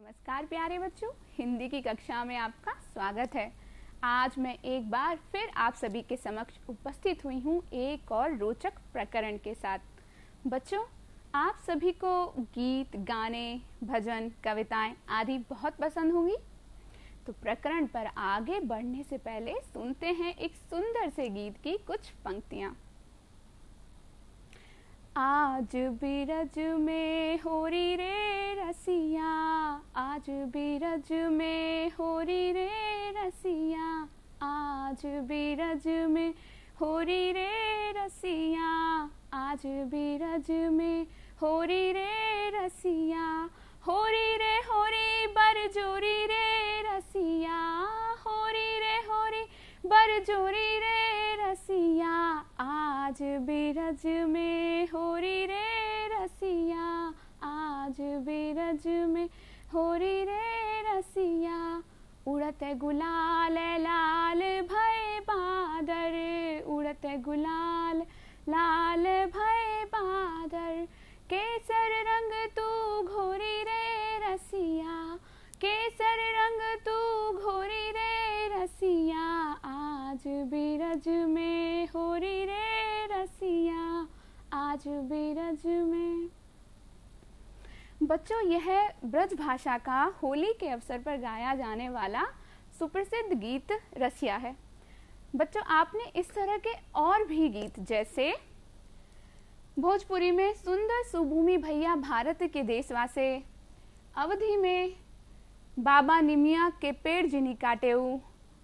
नमस्कार प्यारे बच्चों, हिंदी की कक्षा में आपका स्वागत है। आज मैं एक बार फिर आप सभी के समक्ष उपस्थित हुई हूँ एक और रोचक प्रकरण के साथ। बच्चों, आप सभी को गीत, गाने, भजन, कविताएं आदि बहुत पसंद होंगी। तो प्रकरण पर आगे बढ़ने से पहले सुनते हैं एक सुंदर से गीत की कुछ पंक्तियां। आज बिरज में होरी रे रसिया, आज बिरज में होरी रे रसिया, आज बिरज में होरी रे रसिया, आज बिरज में होरी रे रसिया, होरी रे होरी बरजोरी रे रसिया, होरी बरजोरी रे रसिया, आज बिरज में होरी रे रसिया, आज बिरज में होरी रे रसिया, उड़त गुलाल लाल भय बादर, उड़त गुलाल लाल भय बादर, केसर रंग तू घोरी रे रसिया, केसर रंग तू घोरी रे रसिया, आज बिरज में होरी रे रसिया, आज बिरज में। बच्चों, यह ब्रज भाषा का होली के अवसर पर गाया जाने वाला सुप्रसिद्ध गीत रसिया है। बच्चों, आपने इस तरह के और भी गीत जैसे भोजपुरी में सुंदर सुभूमि भैया भारत के देशवासे, अवधी में बाबा निमिया के पेड़ जिनी काटेऊ,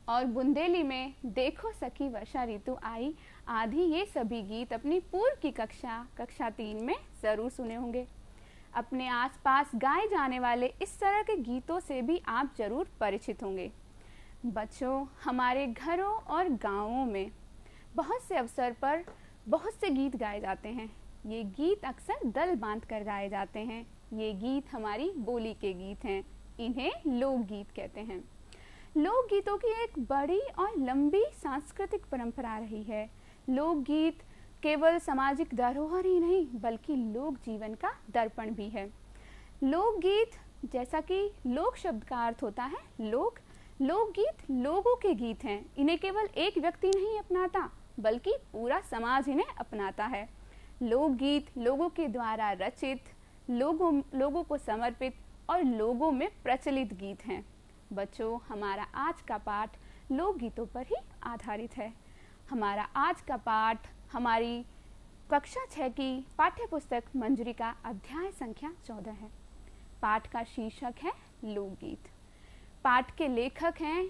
और बुंदेली में देखो सखी वर्षा ऋतु आई आदि, ये सभी गीत अपनी पूर्व की कक्षा 3 में जरूर सुने होंगे। अपने आसपास गाए जाने वाले इस तरह के गीतों से भी आप जरूर परिचित होंगे। बच्चों, हमारे घरों और गांवों में बहुत से अवसर पर बहुत से गीत गाए जाते हैं। ये गीत अक्सर दल बांध कर गाए जाते हैं। ये गीत हमारी बोली के गीत हैं। इन्हें लोकगीत कहते हैं। लोकगीतों की एक बड़ी और लंबी सांस्कृतिक परंपरा रही है। लोकगीत केवल सामाजिक धरोहर ही नहीं बल्कि लोक जीवन का दर्पण भी है। लोकगीत, जैसा कि लोक शब्द का अर्थ होता है लोक, लोकगीत लोगों के गीत हैं। इन्हें केवल एक व्यक्ति नहीं अपनाता बल्कि पूरा समाज इन्हें अपनाता है। लोकगीत लोगों के द्वारा रचित, लोगों को समर्पित और लोगों में प्रचलित गीत हैं। बच्चों, हमारा आज का पाठ लोकगीतों पर ही आधारित है। हमारा आज का पाठ हमारी कक्षा 6 की पाठ्य पुस्तक मंजरी का अध्याय संख्या 14 है। पाठ का शीर्षक है लोकगीत। पाठ के लेखक हैं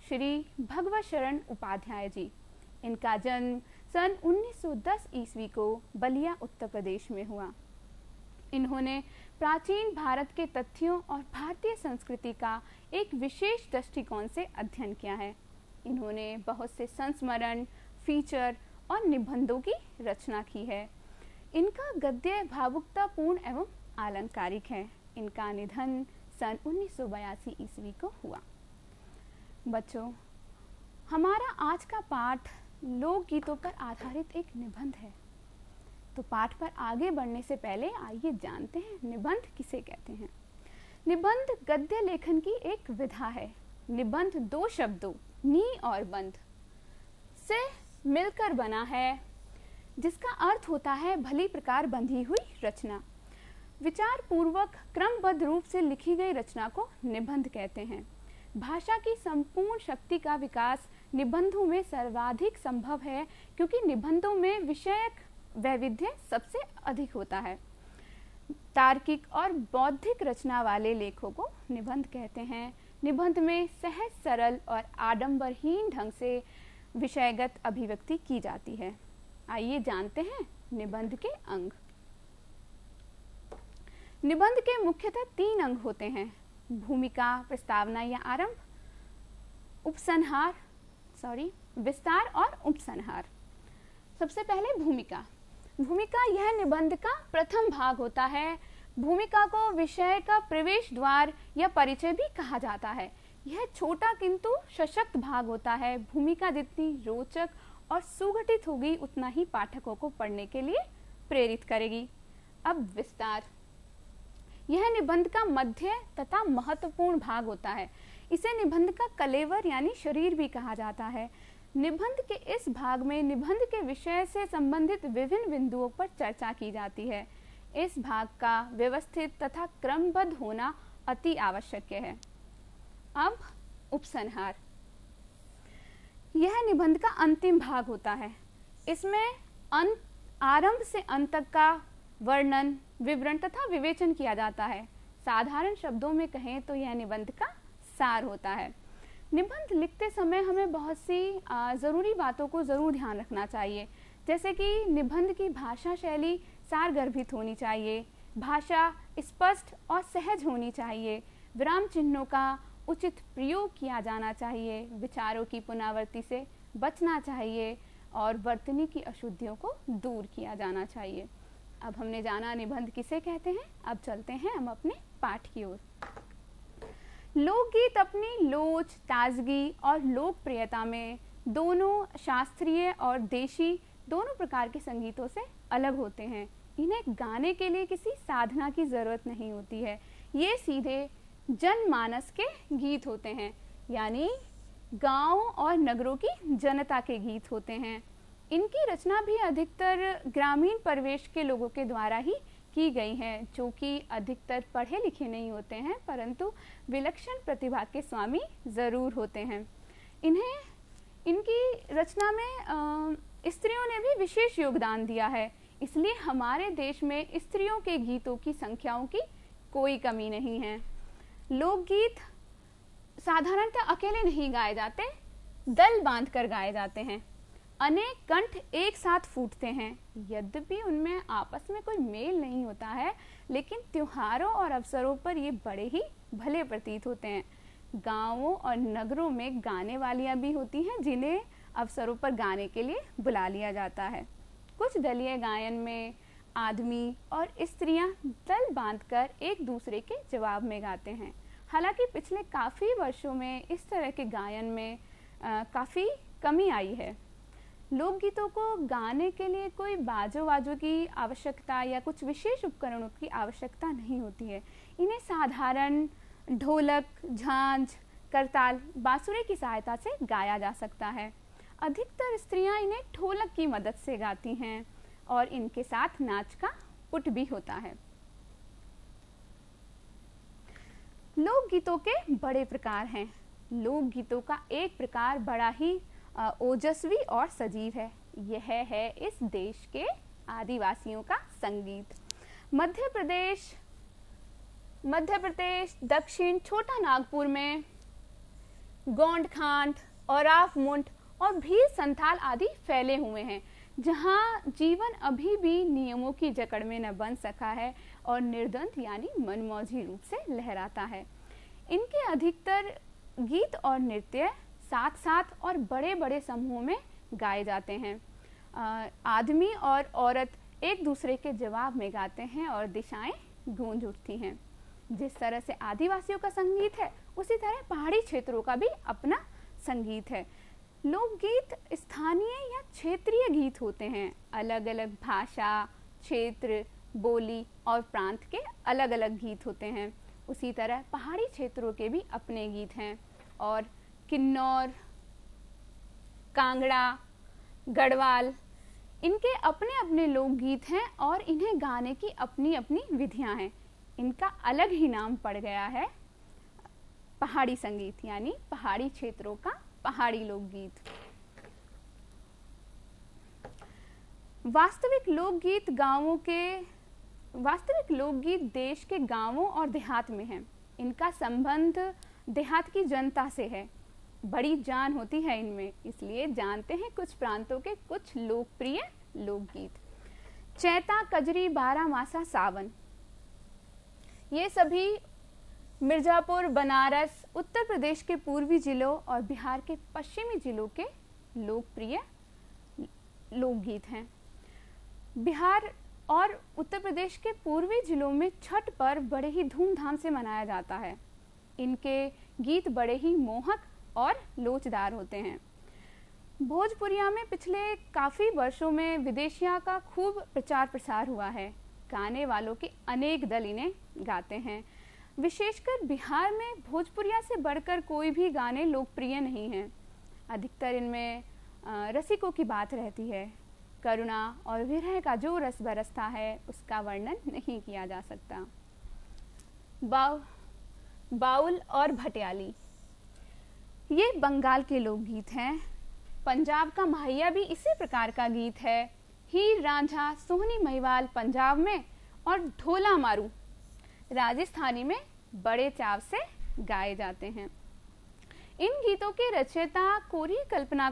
श्री भगवत शरण उपाध्याय जी। इनका जन्म सन 1910 ईस्वी को बलिया उत्तर प्रदेश में हुआ। इन्होंने प्राचीन भारत के तथ्यों और भारतीय संस्कृति का एक विशेष दृष्टिकोण से अध्ययन किया है। इन्होंने बहुत से संस्मरण, फीचर और निबंधों की रचना की है। इनका गद्य भावुकतापूर्ण एवं आलंकारिक है। इनका निधन सन 1982 ईस्वी को हुआ। बच्चों, हमारा आज का पाठ लोकगीतों पर आधारित एक निबंध है। तो पाठ पर आगे बढ़ने से पहले आइए जानते हैं निबंध किसे कहते हैं। निबंध गद्य लेखन की एक विधा है। निबंध दो शब्दों नी और बंध से मिलकर बना है, जिसका अर्थ होता है भली प्रकार बंधी हुई रचना। विचार पूर्वक क्रमबद्ध रूप से लिखी गई रचना को निबंध कहते हैं। भाषा की संपूर्ण शक्ति का विकास निबंधों में सर्वाधिक संभव है, क्योंकि निबंधों में विषयक वैविध्य सबसे अधिक होता है। तार्किक और बौद्धिक रचना वाले लेखों को निबंध कहते हैं। निबंध में सहज, सरल और आडंबरहीन ढंग से विषयगत अभिव्यक्ति की जाती है। आइए जानते हैं निबंध के अंग। निबंध के मुख्यतः 3 अंग होते हैं: भूमिका, प्रस्तावना या आरंभ, विस्तार और उपसंहार। सबसे पहले भूमिका। भूमिका यह निबंध का प्रथम भाग होता है। भूमिका को विषय का प्रवेश द्वार या परिचय भी कहा जाता है। यह छोटा किंतु सशक्त भाग होता है। भूमिका जितनी रोचक और सुगठित होगी उतना ही पाठकों को पढ़ने के लिए प्रेरित करेगी। अब विस्तार। यह निबंध का मध्य तथा महत्वपूर्ण भाग होता है। इसे निबंध का कलेवर यानी शरीर भी कहा जाता है। निबंध के इस भाग में निबंध के विषय से संबंधित विभिन्न बिंदुओं पर चर्चा की जाती है। इस भाग का व्यवस्थित तथा क्रमबद्ध होना अति आवश्यक है। अब उपसंहार। यह निबंध का अंतिम भाग होता है। इसमें आरंभ से अंत तक का वर्णन, विवरण तथा विवेचन किया जाता है। साधारण शब्दों में कहें तो यह निबंध का सार होता है। निबंध लिखते समय हमें बहुत सी ज़रूरी बातों को ज़रूर ध्यान रखना चाहिए, जैसे कि निबंध की भाषा शैली सारगर्भित होनी चाहिए, भाषा स्पष्ट और सहज होनी चाहिए, विराम चिन्हों का उचित प्रयोग किया जाना चाहिए, विचारों की पुनरावृत्ति से बचना चाहिए और वर्तनी की अशुद्धियों को दूर किया जाना चाहिए। अब हमने जाना निबंध किसे कहते हैं। अब चलते हैं हम अपने पाठ की ओर। लोकगीत अपनी लोच, ताजगी और लोकप्रियता में दोनों शास्त्रीय और देशी दोनों प्रकार के संगीतों से अलग होते हैं। इन्हें गाने के लिए किसी साधना की जरूरत नहीं होती है। ये सीधे जनमानस के गीत होते हैं, यानी गांव और नगरों की जनता के गीत होते हैं। इनकी रचना भी अधिकतर ग्रामीण परिवेश के लोगों के द्वारा ही की गई है, जो कि अधिकतर पढ़े लिखे नहीं होते हैं, परंतु विलक्षण प्रतिभा के स्वामी ज़रूर होते हैं। इनकी रचना में स्त्रियों ने भी विशेष योगदान दिया है, इसलिए हमारे देश में स्त्रियों के गीतों की संख्याओं की कोई कमी नहीं है। लोकगीत साधारणतः अकेले नहीं गाए जाते, दल बांधकर गाए जाते हैं। अनेक कंठ एक साथ फूटते हैं। यद्यपि उनमें आपस में कोई मेल नहीं होता है, लेकिन त्योहारों और अवसरों पर ये बड़े ही भले प्रतीत होते हैं। गांवों और नगरों में गाने वालियां भी होती हैं, जिन्हें अवसरों पर गाने के लिए बुला लिया जाता है। कुछ दलीय गायन में आदमी और स्त्रियां दल बांधकर एक दूसरे के जवाब में गाते हैं। हालांकि पिछले काफ़ी वर्षों में इस तरह के गायन में काफ़ी कमी आई है। लोकगीतों को गाने के लिए कोई बाजों की आवश्यकता या कुछ विशेष उपकरणों की आवश्यकता नहीं होती है। इन्हें साधारण ढोलक, झांझ, करताल, बांसुरी की सहायता से गाया जा सकता है। अधिकतर स्त्रियां इन्हें ढोलक की मदद से गाती हैं और इनके साथ नाच का पुट भी होता है। लोकगीतों के बड़े प्रकार हैं। लोकगीतों का एक प्रकार बड़ा ही ओजस्वी और सजीव है। यह है इस देश के आदिवासियों का संगीत। मध्य प्रदेश, दक्षिण छोटा नागपुर में गोंड खांड, औराव मुंड और भील संथाल आदि फैले हुए हैं, जहां जीवन अभी भी नियमों की जकड़ में न बन सका है और निर्द्वंद यानी मनमौजी रूप से लहराता है। इनके अधिकतर गीत और नृत्य साथ साथ और बड़े बड़े समूहों में गाए जाते हैं। आदमी और औरत एक दूसरे के जवाब में गाते हैं और दिशाएं गूंज उठती हैं। जिस तरह से आदिवासियों का संगीत है, उसी तरह पहाड़ी क्षेत्रों का भी अपना संगीत है। लोकगीत स्थानीय या क्षेत्रीय गीत होते हैं। अलग अलग भाषा, क्षेत्र, बोली और प्रांत के अलग अलग गीत होते हैं। उसी तरह पहाड़ी क्षेत्रों के भी अपने गीत हैं और किन्नौर, कांगड़ा, गढ़वाल, इनके अपने अपने लोकगीत हैं और इन्हें गाने की अपनी अपनी विधियां हैं। इनका अलग ही नाम पड़ गया है पहाड़ी संगीत, यानी पहाड़ी क्षेत्रों का पहाड़ी लोकगीत। वास्तविक लोकगीत देश के गांवों और देहात में है। इनका संबंध देहात की जनता से है। बड़ी जान होती है इनमें, इसलिए जानते हैं कुछ प्रांतों के कुछ लोकप्रिय लोकगीत। चैता, कजरी, बारहमासा, सावन, ये सभी मिर्जापुर, बनारस, उत्तर प्रदेश के पूर्वी जिलों और बिहार के पश्चिमी जिलों के लोकप्रिय लोकगीत हैं। बिहार और उत्तर प्रदेश के पूर्वी जिलों में छठ पर्व बड़े ही धूमधाम से मनाया जाता है। इनके गीत बड़े ही मोहक और लोचदार होते हैं। भोजपुरिया में पिछले काफ़ी वर्षों में विदेशिया का खूब प्रचार प्रसार हुआ है। गाने वालों के अनेक दल इन्हें गाते हैं। विशेषकर बिहार में भोजपुरिया से बढ़कर कोई भी गाने लोकप्रिय नहीं हैं। अधिकतर इनमें रसिकों की बात रहती है। करुणा और विरह का जो रस बरसता है उसका वर्णन नहीं किया जा सकता। बाउल और भटियाली, ये बंगाल के लोकगीत हैं। पंजाब का माहिया भी इसी प्रकार का गीत है। हीर रांझा सोहनी महिवाल पंजाब में और ढोला मारू राजस्थानी में बड़े चाव से गाए जाते हैं। इन गीतों के रचयिता कोरी कल्पना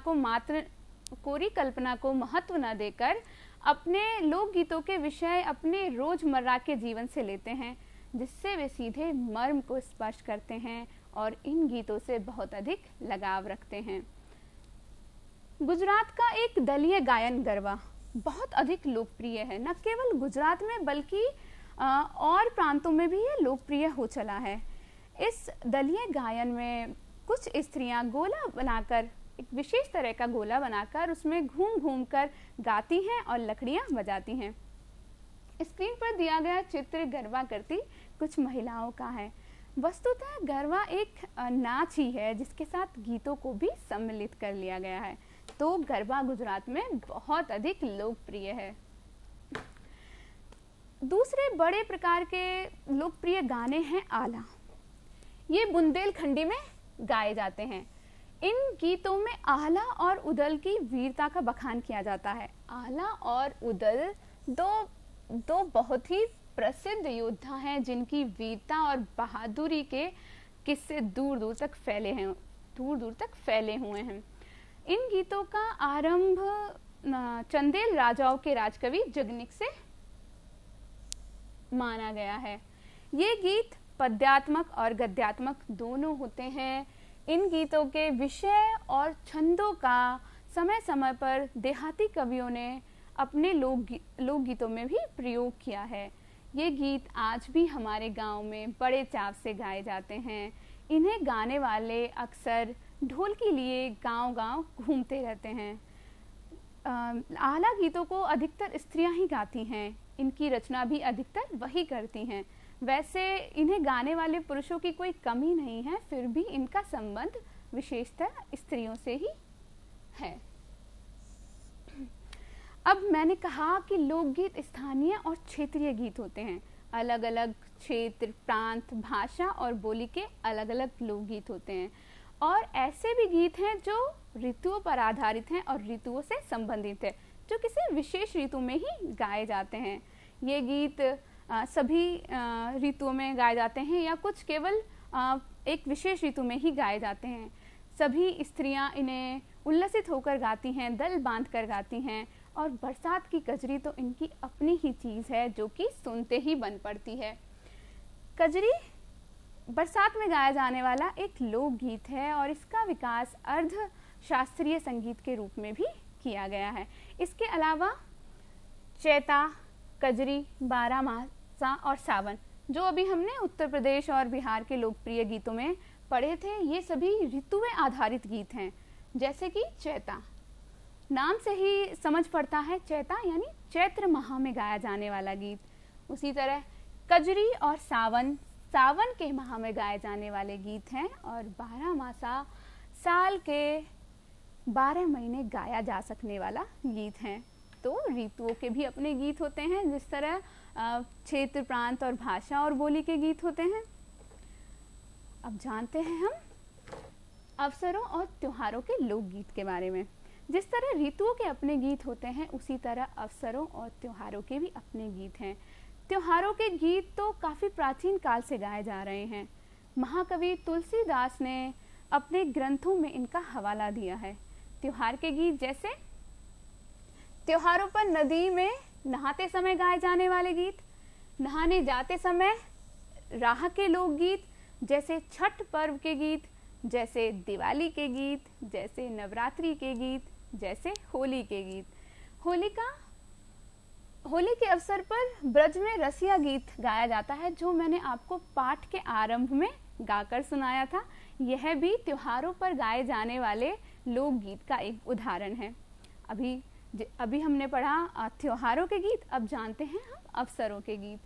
को महत्व न देकर अपने लोकगीतों के विषय अपने रोजमर्रा के जीवन से लेते हैं, जिससे वे सीधे मर्म को स्पर्श करते हैं और इन गीतों से बहुत अधिक लगाव रखते हैं। गुजरात का एक दलीय गायन गरबा बहुत अधिक लोकप्रिय है। न केवल गुजरात में बल्कि और प्रांतों में भी ये लोकप्रिय हो चला है। इस दलीय गायन में कुछ स्त्रियां गोला बनाकर, एक विशेष तरह का गोला बनाकर उसमें घूम घूम कर गाती हैं और लकड़ियां बजाती हैं। स्क्रीन पर दिया गया चित्र गरबा करती कुछ महिलाओं का है। वस्तुतः गरबा एक नाच ही है जिसके साथ गीतों को भी सम्मिलित कर लिया गया है। तो गरबा गुजरात में बहुत अधिक लोकप्रिय है। दूसरे बड़े प्रकार के लोकप्रिय गाने हैं आला। ये बुंदेलखंडी में गाए जाते हैं। इन गीतों में आला और उदल की वीरता का बखान किया जाता है। आला और उदल दो बहुत ही प्रसिद्ध योद्धा हैं जिनकी वीरता और बहादुरी के किस्से दूर दूर तक फैले हुए हैं। इन गीतों का आरंभ चंदेल राजाओं के राजकवि जगनिक से माना गया है। ये गीत पद्यात्मक और गद्यात्मक दोनों होते हैं। इन गीतों के विषय और छंदों का समय समय पर देहाती कवियों ने अपने लोकगीतों में भी प्रयोग किया है। ये गीत आज भी हमारे गांव में बड़े चाव से गाए जाते हैं। इन्हें गाने वाले अक्सर ढोल के लिए गांव-गांव घूमते रहते हैं। आला गीतों को अधिकतर स्त्रियां ही गाती हैं। इनकी रचना भी अधिकतर वही करती हैं। वैसे इन्हें गाने वाले पुरुषों की कोई कमी नहीं है, फिर भी इनका संबंध विशेषतः स्त्रियों से ही है। अब मैंने कहा कि लोकगीत स्थानीय और क्षेत्रीय गीत होते हैं। अलग अलग क्षेत्र, प्रांत, भाषा और बोली के अलग अलग लोकगीत होते हैं। और ऐसे भी गीत हैं जो ऋतुओं पर आधारित हैं और ऋतुओं से संबंधित है, जो किसी विशेष ऋतु में ही गाए जाते हैं। ये गीत सभी ऋतुओं में गाए जाते हैं या कुछ केवल एक विशेष ऋतु में ही गाए जाते हैं। सभी स्त्रियां इन्हें उल्लसित होकर गाती हैं, दल बांध कर गाती हैं। और बरसात की कजरी तो इनकी अपनी ही चीज़ है जो कि सुनते ही बन पड़ती है। कजरी बरसात में गाया जाने वाला एक लोकगीत है और इसका विकास अर्ध शास्त्रीय संगीत के रूप में भी किया गया है। इसके अलावा चैता, कजरी, बारहमासा और सावन, जो अभी हमने उत्तर प्रदेश और बिहार के लोकप्रिय गीतों में पढ़े थे, ये सभी ऋतुएं आधारित गीत हैं। जैसे कि चैता, नाम से ही समझ पड़ता है, चैता यानी चैत्र माह में गाया जाने वाला गीत। उसी तरह कजरी और सावन के माह में गाए जाने वाले गीत हैं। और बारहमासा साल के 12 महीने गाया जा सकने वाला गीत है। तो ऋतुओं के भी अपने गीत होते हैं, जिस तरह क्षेत्र, प्रांत और भाषा और बोली के गीत होते हैं। अब जानते हैं हम अवसरों और त्योहारों के लोकगीत के बारे में। जिस तरह ऋतुओं के अपने गीत होते हैं, उसी तरह अवसरों और त्योहारों के भी अपने गीत हैं। त्योहारों के गीत तो काफ़ी प्राचीन काल से गाए जा रहे हैं। महाकवि तुलसीदास ने अपने ग्रंथों में इनका हवाला दिया है। त्योहार के गीत जैसे त्योहारों पर नदी में नहाते समय गाए जाने वाले गीत, नहाने जाते समय राह के लोकगीत, जैसे छठ पर्व के गीत, जैसे दिवाली के गीत, जैसे नवरात्रि के गीत, जैसे होली के गीत। होली के अवसर पर ब्रज में रसिया गीत गाया जाता है, जो मैंने आपको पाठ के आरंभ में गाकर सुनाया था। यह भी त्योहारों पर गाए जाने वाले लोकगीत का एक उदाहरण है। अभी हमने पढ़ा त्योहारों के गीत, अब जानते हैं हम अवसरों के गीत।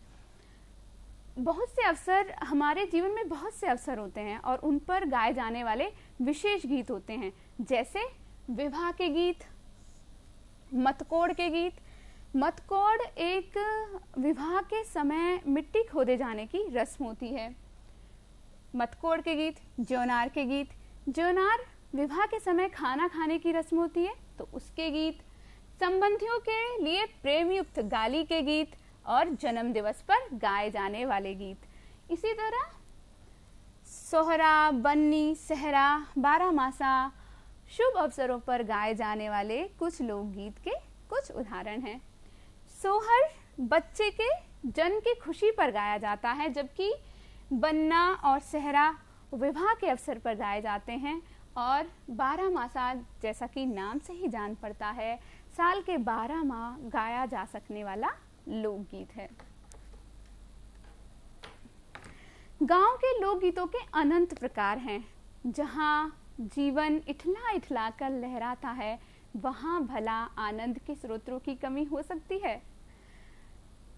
बहुत से अवसर, हमारे जीवन में बहुत से अवसर होते हैं और उन पर गाए जाने वाले विशेष गीत होते हैं, जैसे विवाह के गीत, मतकोड़ के गीत। मतकोड़ एक विवाह के समय मिट्टी खोदे जाने की रस्म होती है। मतकोड़ के गीत, ज्योनार के गीत। ज्योनार विवाह के समय खाना खाने की रस्म होती है, तो उसके गीत। संबंधियों के लिए प्रेमयुक्त गाली के गीत और जन्म दिवस पर गाए जाने वाले गीत। इसी तरह सोहरा, बन्नी, सहरा, बारहमासा, शुभ अवसरों पर गाए जाने वाले कुछ लोकगीत के कुछ उदाहरण हैं। सोहर बच्चे के जन्म की खुशी पर गाया जाता है, जबकि बन्ना और सहरा विवाह के अवसर पर गाए जाते हैं। और बारहमासा, जैसा कि नाम से ही जान पड़ता है, साल के 12 माह गाया जा सकने वाला लोकगीत है। गांव के लोकगीतों के अनंत प्रकार हैं। जहां जीवन इठला इठला कर लहराता है, वहां भला आनंद के स्रोतों की कमी हो सकती है।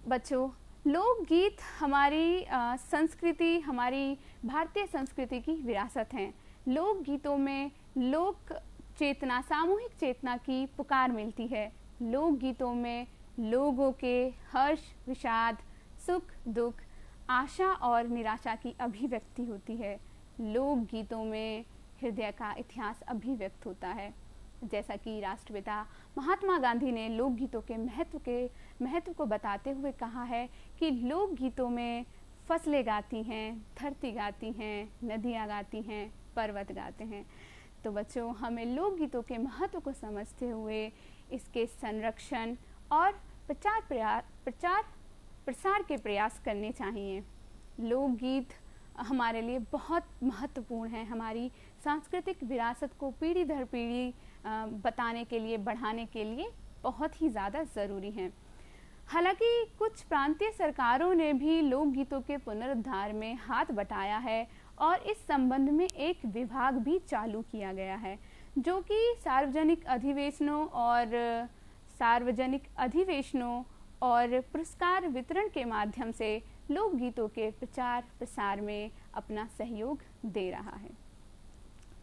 बच्चों, लोकगीत हमारी संस्कृति, हमारी भारतीय संस्कृति की विरासत हैं। लोकगीतों में लोक चेतना, सामूहिक चेतना की पुकार मिलती है। लोकगीतों में लोगों के हर्ष, विषाद, सुख, दुख, आशा और निराशा की अभिव्यक्ति होती है। लोकगीतों में हृदय का इतिहास अभिव्यक्त होता है। जैसा कि राष्ट्रपिता महात्मा गांधी ने लोकगीतों के महत्व को बताते हुए कहा है कि लोकगीतों में फसलें गाती हैं, धरती गाती हैं, नदियाँ गाती हैं, पर्वत गाते हैं। तो बच्चों, हमें लोकगीतों के महत्व को समझते हुए इसके संरक्षण और प्रसार के प्रयास करने चाहिए। लोकगीत हमारे लिए बहुत महत्वपूर्ण है। हमारी सांस्कृतिक विरासत को पीढ़ी दर पीढ़ी बताने के लिए, बढ़ाने के लिए बहुत ही ज़्यादा ज़रूरी हैं। हालांकि कुछ प्रांतीय सरकारों ने भी लोकगीतों के पुनरुद्धार में हाथ बटाया है और इस संबंध में एक विभाग भी चालू किया गया है, जो कि सार्वजनिक अधिवेशनों और पुरस्कार वितरण के माध्यम से लोकगीतों के प्रचार प्रसार में अपना सहयोग दे रहा है।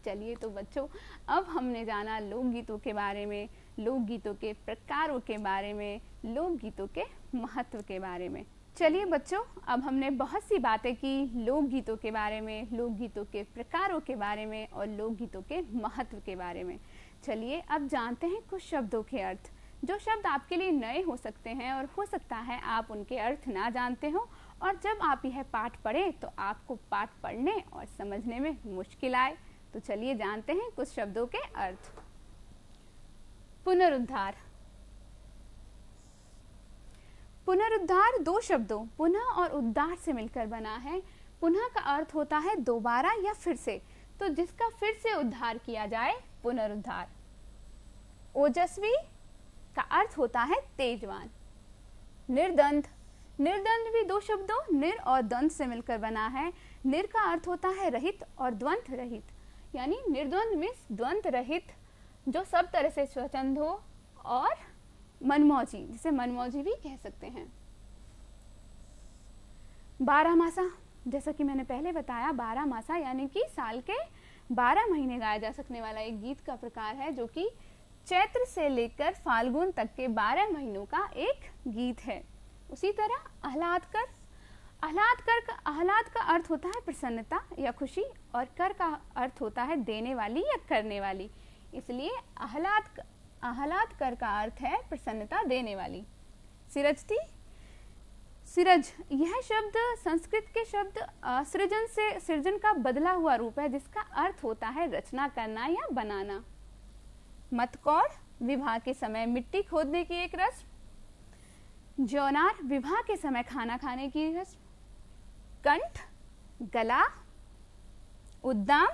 चलिए तो बच्चों, अब हमने जाना लोकगीतों के बारे में, लोकगीतों के प्रकारों के बारे में, लोकगीतों के महत्व के बारे में। चलिए बच्चों, अब हमने बहुत सी बातें की लोकगीतों के बारे में, लोकगीतों के प्रकारों के बारे में और लोकगीतों के महत्व के बारे में। चलिए अब जानते हैं कुछ शब्दों के अर्थ। जो शब्द आपके लिए नए हो सकते हैं और हो सकता है आप उनके अर्थ ना जानते हो, और जब आप यह पाठ पढ़ें तो आपको पाठ पढ़ने और समझने में मुश्किल आए। तो चलिए जानते हैं कुछ शब्दों के अर्थ। पुनरुद्धार। पुनरुद्धार दो शब्दों पुनः और उद्धार से मिलकर बना है। पुनः का अर्थ होता है दोबारा या फिर से, तो जिसका फिर से उद्धार किया जाए, पुनरुद्धार। ओजस्वी का अर्थ होता है तेजवान। निर्द्वंद। निर्द्वंद भी दो शब्दों निर और द्वंद से मिलकर बना है। निर का अर्थ होता है रहित और द्वंद रहित, यानी निर्द्वंद मीन्स द्वंद रहित, जो सब तरह से स्वच्छंद हो, और मनमौजी, जिसे मनमौजी भी कह सकते हैं। बारहमासा, जैसा कि मैंने पहले बताया, बारहमासा यानी कि साल के 12 महीने गाया जा सकने वाला एक गीत का प्रकार है, जो कि चैत्र से लेकर फाल्गुन तक के 12 महीनों का एक गीत है। उसी तरह आह्लादकर। आह्लाद का अर्थ होता है प्रसन्नता या खुशी, और कर का अर्थ होता है देने वाली या करने वाली, इसलिए आह्लाद कर का अर्थ है प्रसन्नता देने वाली। सिरजती। सिरज, यह शब्द संस्कृत के शब्द सृजन का बदला हुआ रूप है, जिसका अर्थ होता है रचना करना या बनाना। मतकौड़, विवाह के समय मिट्टी खोदने की एक रस्म। ज्योनार, विवाह के समय खाना खाने की रस्म। कंठ, गला। उद्दाम,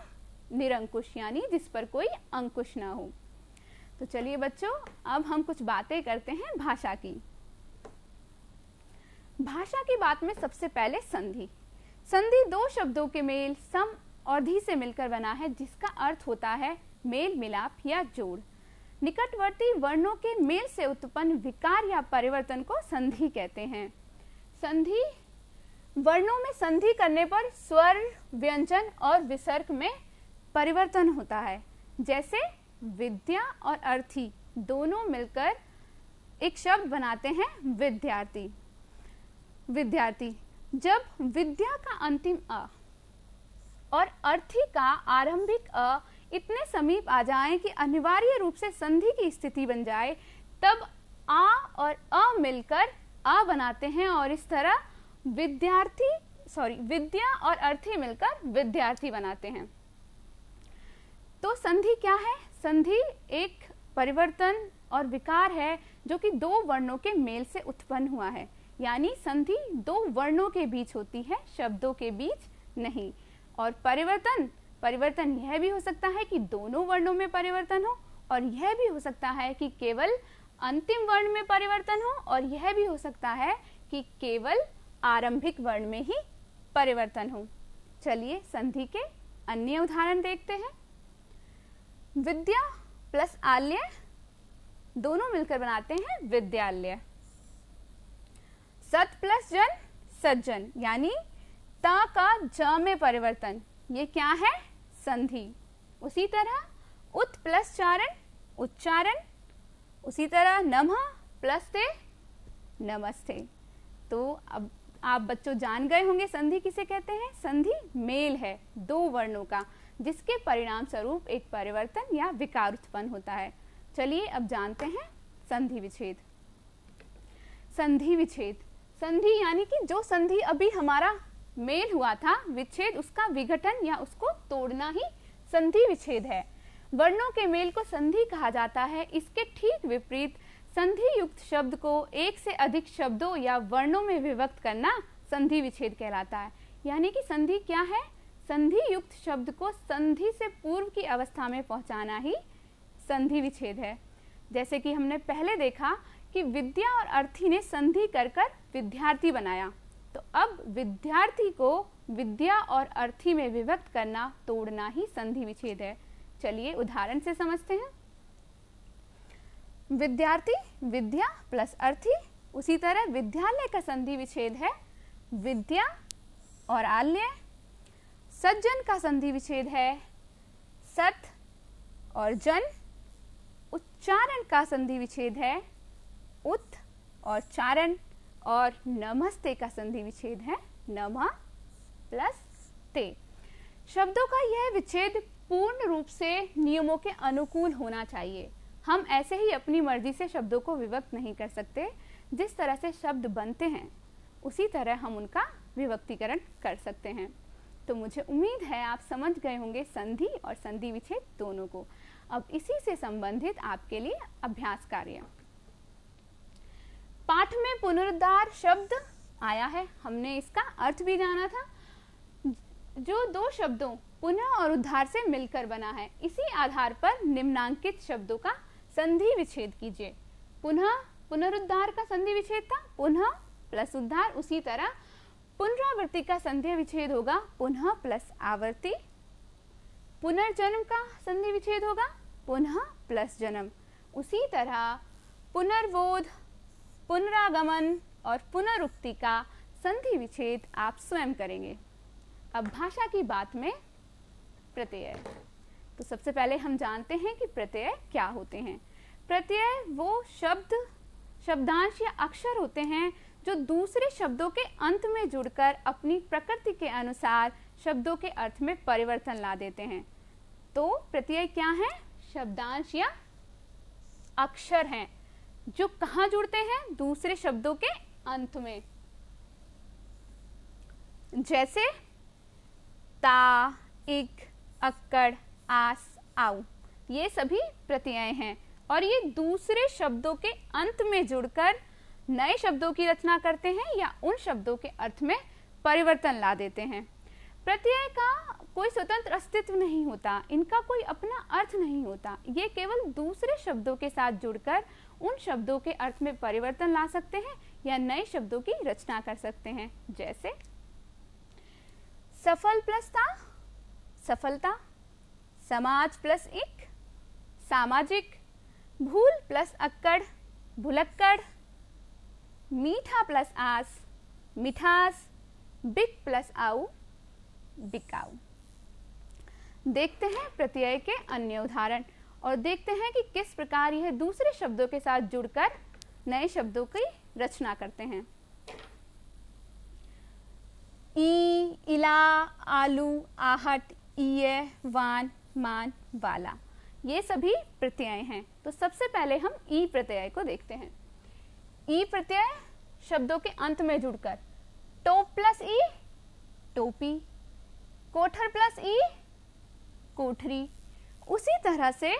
निरंकुश, यानी जिस पर कोई अंकुश ना हो। तो चलिए बच्चों, अब हम कुछ बातें करते हैं भाषा की। भाषा की बात में सबसे पहले संधि। संधि दो शब्दों के मेल, सम और धी से मिलकर बना है, जिसका अर्थ होता है मेल मिलाप या जोड़। निकटवर्ती वर्णों के मेल से उत्पन्न विकार या परिवर्तन को संधि कहते हैं। संधि वर्णों में संधि करने पर स्वर, व्यंजन और विसर्ग में परिवर्तन होता है। जैसे विद्या और अर्थी दोनों मिलकर एक शब्द बनाते हैं विद्यार्थी। विद्यार्थी, जब विद्या का अंतिम अ और अर्थी का आरंभिक अ इतने समीप आ जाएं कि अनिवार्य रूप से संधि की स्थिति बन जाए, तब आ और अ मिलकर आ बनाते हैं और इस तरह विद्या और अर्थी मिलकर विद्यार्थी बनाते हैं। तो संधि क्या है? संधि एक परिवर्तन और विकार है जो कि दो वर्णों के मेल से उत्पन्न हुआ है। यानी संधि दो वर्णों के बीच होती है, शब्दों के बीच नहीं। और परिवर्तन यह भी हो सकता है कि दोनों वर्णों में परिवर्तन हो, और यह भी हो सकता है कि केवल अंतिम वर्ण में परिवर्तन हो, और यह भी हो सकता है कि केवल आरंभिक वर्ण में ही परिवर्तन हो। चलिए संधि के अन्य उदाहरण देखते हैं। विद्या प्लस आल्य दोनों मिलकर बनाते हैं विद्यालय। सत प्लस जन सज्जन, यानी ता का ज में परिवर्तन, ये क्या है? संधि। उसी तरह उत प्लस चारण उच्चारण, उसी तरह नमः प्लस ते नमस्ते। तो अब आप बच्चों जान गए होंगे संधि किसे कहते हैं। संधि मेल है दो वर्णों का, जिसके परिणाम स्वरूप एक परिवर्तन या विकार उत्पन्न होता है। चलिए अब जानते हैं संधि विच्छेद। संधि विच्छेद, संधि यानी कि जो संधि अभी हमारा मेल हुआ था, विच्छेद उसका विघटन या उसको तोड़ना ही संधि विच्छेद है। वर्णों के मेल को संधि कहा जाता है। इसके ठीक विपरीत संधि युक्त शब्द को एक से अधिक शब्दों या वर्णों में विभक्त करना संधि विच्छेद कहलाता है। यानी कि संधि क्या है? संधि युक्त शब्द को संधि से पूर्व की अवस्था में पहुंचाना ही संधि विच्छेद है। जैसे कि हमने पहले देखा कि विद्या और अर्थी ने संधि कर कर विद्यार्थी बनाया, तो अब विद्यार्थी को विद्या और अर्थी में विभक्त करना, तोड़ना ही संधि विच्छेद है। चलिए उदाहरण से समझते हैं। विद्यार्थी विद्या प्लस अर्थी, उसी तरह विद्यालय का संधि विच्छेद है विद्या और आल्य। सज्जन का संधि विच्छेद है सत और जन। उच्चारण का संधि विच्छेद है उत और चारण। और नमस्ते का संधि विच्छेद है नमः प्लस ते। शब्दों का यह विच्छेद पूर्ण रूप से नियमों के अनुकूल होना चाहिए। हम ऐसे ही अपनी मर्जी से शब्दों को विभक्त नहीं कर सकते। जिस तरह से शब्द बनते हैं उसी तरह हम उनका विभक्तिकरण कर सकते हैं। तो मुझे उम्मीद है आप समझ गए होंगे संधि और संधि विच्छेद दोनों को। अब इसी से संबंधित आपके लिए अभ्यास कार्य। पाठ में पुनरुद्धार शब्द आया है, हमने इसका अर्थ भी जाना था। जो दो शब्दों पुनः और उद्धार से मिलकर बना है, इसी आधार पर निम्नांकित शब्दों का संधि विच्छेद कीजिए। पुनः पुनरुद्धार का संधि विच्छेद था पुनः प्लस उद्धार। उसी तरह पुनरावृत्ति का संधि विच्छेद होगा पुनः प्लस आवर्ती। पुनर्जन्म का संधि विच्छेद होगा पुनः प्लस जन्म। उसी तरह पुनर्बोध, पुनरागमन और पुनरुक्ति का संधि विच्छेद आप स्वयं करेंगे। अब भाषा की बात में प्रत्यय। तो सबसे पहले हम जानते हैं कि प्रत्यय क्या होते हैं। प्रत्यय वो शब्द, शब्दांश या अक्षर होते हैं जो दूसरे शब्दों के अंत में जुड़कर अपनी प्रकृति के अनुसार शब्दों के अर्थ में परिवर्तन ला देते हैं। तो प्रत्यय क्या है? शब्दांश या अक्षर हैं जो कहाँ जुड़ते हैं? दूसरे शब्दों के अंत में। जैसे ता, इक, अक्कड़, आस, आउ, ये सभी प्रत्यय हैं और ये दूसरे शब्दों के अंत में जुड़कर नए शब्दों की रचना करते हैं या उन शब्दों के अर्थ में परिवर्तन ला देते हैं। प्रत्यय का कोई स्वतंत्र अस्तित्व नहीं होता, इनका कोई अपना अर्थ नहीं होता। ये केवल दूसरे शब्दों के साथ जुड़कर उन शब्दों के अर्थ में परिवर्तन ला सकते हैं या नए शब्दों की रचना कर सकते हैं। जैसे सफल प्लस ता, सफलता। समाज प्लस इक, सामाजिक। भूल प्लस अक्कड़, भुलक्कड़। मीठा प्लस आस, मिठास, बिक प्लस आऊ, बिकाऊ। देखते हैं प्रत्यय के अन्य उदाहरण और देखते हैं कि किस प्रकार यह दूसरे शब्दों के साथ जुड़कर नए शब्दों की रचना करते हैं। ई, इला, आलू, आहट, ईय, वान, मान, वाला, ये सभी प्रत्यय हैं। तो सबसे पहले हम ई प्रत्यय को देखते हैं। ई प्रत्यय शब्दों के अंत में जुड़कर टोप प्लस ई, टोपी, कोठर प्लस ई, कोठरी। उसी तरह से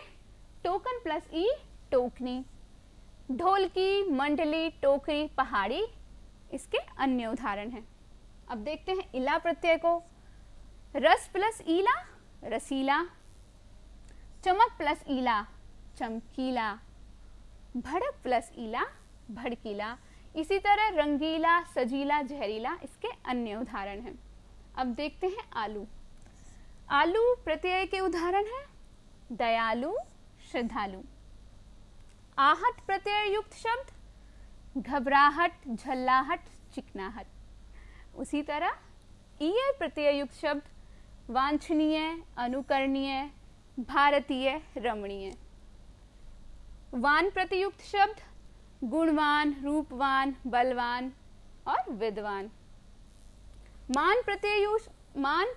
टोकन प्लस ई, टोकनी, ढोलकी, मंडली, टोकरी, पहाड़ी इसके अन्य उदाहरण हैं। अब देखते हैं इला प्रत्यय को। रस प्लस ईला, रसीला, चमक प्लस ईला, चमकीला, भड़क प्लस ईला, भड़कीला। इसी तरह रंगीला, सजीला, जहरीला इसके अन्य उदाहरण हैं। अब देखते हैं आलू। आलू प्रत्यय के उदाहरण हैं दयालु, श्रद्धालु। आहट प्रत्यय युक्त शब्द घबराहट, झल्लाहट, चिकनाहट। उसी तरह ईय प्रत्यय युक्त शब्द वांछनीय, अनुकरणीय, भारतीय, रमणीय। वान प्रतियुक्त शब्द गुणवान, रूपवान, बलवान और विद्वान। मान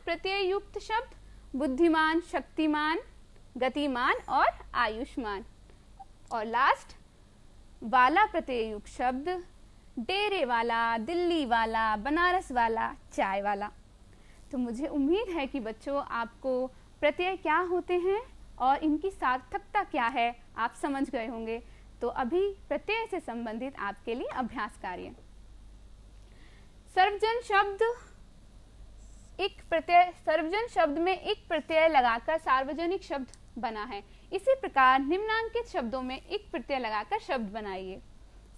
प्रत्यय युक्त शब्द बुद्धिमान, शक्तिमान, गतिमान और आयुष्मान। और लास्ट वाला प्रत्यय युक्त शब्द डेरे वाला, दिल्ली वाला, बनारस वाला, चाय वाला। तो मुझे उम्मीद है कि बच्चों आपको प्रत्यय क्या होते हैं और इनकी सार्थकता क्या है आप समझ गए होंगे। तो अभी प्रत्यय से संबंधित आपके लिए अभ्यास कार्य। सर्वजन शब्द में एक प्रत्यय लगाकर सार्वजनिक शब्द बना है। इसी प्रकार निम्नांकित शब्दों में एक प्रत्यय लगाकर शब्द बनाइए।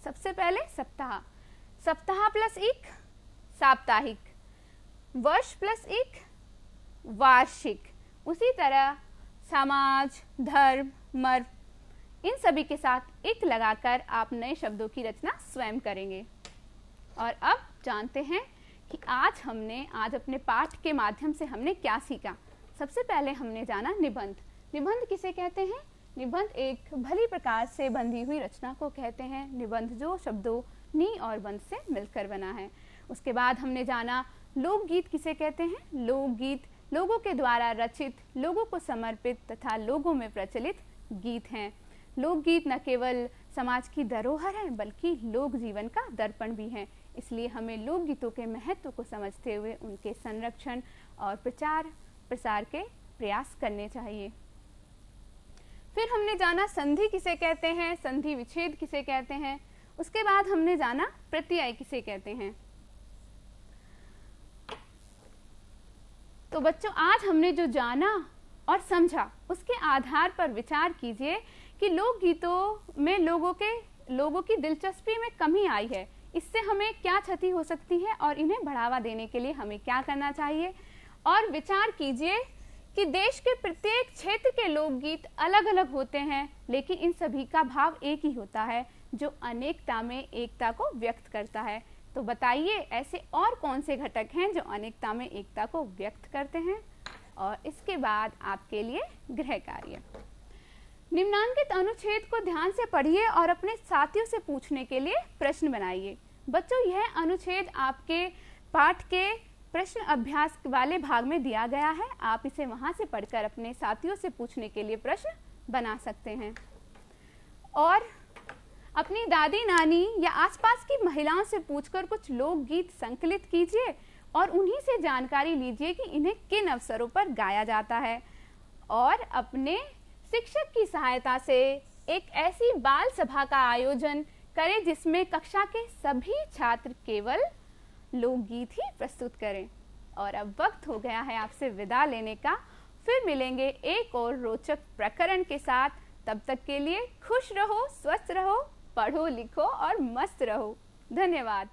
सबसे पहले सप्ताह, सप्ताह प्लस एक, साप्ताहिक। वर्ष प्लस एक, वार्षिक। उसी तरह समाज, धर्म, मर्म, इन सभी के साथ एक लगाकर आप नए शब्दों की रचना स्वयं करेंगे। और अब जानते हैं कि आज अपने पाठ के माध्यम से हमने क्या सीखा। सबसे पहले हमने जाना निबंध। निबंध किसे कहते हैं? निबंध एक भली प्रकार से बंधी हुई रचना को कहते हैं। निबंध जो शब्दों नी और बंध से मिलकर बना है। उसके बाद हमने जाना लोकगीत किसे कहते हैं। लोकगीत लोगों के द्वारा रचित, लोगों को समर्पित तथा लोगों में प्रचलित गीत हैं। लोकगीत न केवल समाज की धरोहर है बल्कि लोक जीवन का दर्पण भी है। इसलिए हमें लोकगीतों के महत्व को समझते हुए उनके संरक्षण और प्रचार प्रसार के प्रयास करने चाहिए। फिर हमने जाना संधि किसे कहते हैं, संधि विच्छेद किसे कहते हैं। उसके बाद हमने जाना प्रत्यय किसे कहते हैं। तो बच्चों आज हमने जो जाना और समझा उसके आधार पर विचार कीजिए कि लोकगीतों में लोगों की दिलचस्पी में कमी आई है। इससे हमें क्या क्षति हो सकती है और इन्हें बढ़ावा देने के लिए हमें क्या करना चाहिए। और विचार कीजिए कि देश के प्रत्येक क्षेत्र के लोकगीत अलग अलग होते हैं लेकिन इन सभी का भाव एक ही होता है जो अनेकता में एकता को व्यक्त करता है। तो बताइए ऐसे और कौन से घटक हैं जो अनेकता में एकता को व्यक्त करते हैं। और इसके बाद आपके लिए गृह कार्य। निम्नांकित अनुच्छेद को ध्यान से पढ़िए और अपने साथियों से पूछने के लिए प्रश्न बनाइए। बच्चों यह अनुच्छेद आपके पाठ के प्रश्न अभ्यास वाले भाग में दिया गया है। आप इसे वहां से पढ़कर अपने साथियों से पूछने के लिए प्रश्न बना सकते हैं। और अपनी दादी नानी या आसपास की महिलाओं से पूछकर कुछ लोकगीत संकलित कीजिए और उन्हीं से जानकारी लीजिए कि इन्हें किन अवसरों पर गाया जाता है। और अपने शिक्षक की सहायता से एक ऐसी बाल सभा का आयोजन करें जिसमें कक्षा के सभी छात्र केवल लोकगीत ही प्रस्तुत करें। और अब वक्त हो गया है आपसे विदा लेने का। फिर मिलेंगे एक और रोचक प्रकरण के साथ। तब तक के लिए खुश रहो, स्वस्थ रहो, पढ़ो लिखो और मस्त रहो। धन्यवाद।